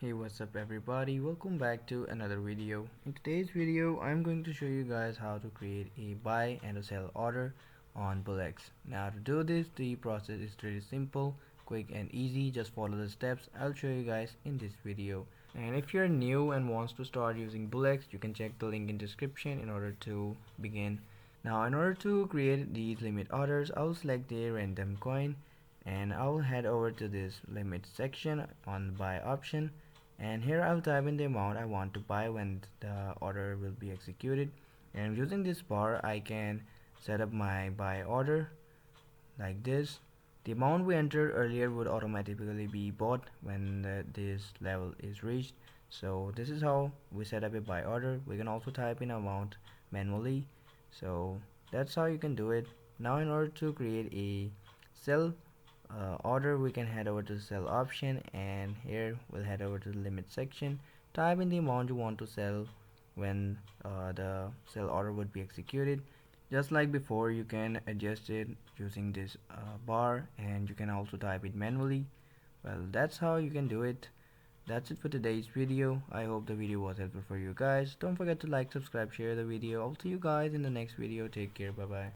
Hey, what's up everybody, welcome back to another video. In today's video I'm going to show you guys how to create a buy and a sell order on Bullx. Now to do this, the process is really simple, quick and easy. Just follow the steps I'll show you guys in this video. And if you're new and wants to start using Bullx, you can check the link in description in order to begin. Now in order to create these limit orders, I'll select a random coin and I'll head over to this limit section on the buy option, and here I'll type in the amount I want to buy when the order will be executed. And using this bar I can set up my buy order like this. The amount we entered earlier would automatically be bought when this level is reached. So this is how we set up a buy order. We can also type in amount manually, so that's how you can do it. Now in order to create a sell order, we can head over to the sell option, and here we'll head over to the limit section, type in the amount you want to sell when the sell order would be executed. Just like before, you can adjust it using this bar, and you can also type it manually. Well, that's how you can do it. That's it for today's video. I hope the video was helpful for you guys. Don't forget to like, subscribe, share the video. I'll see you guys in the next video. Take care. Bye bye.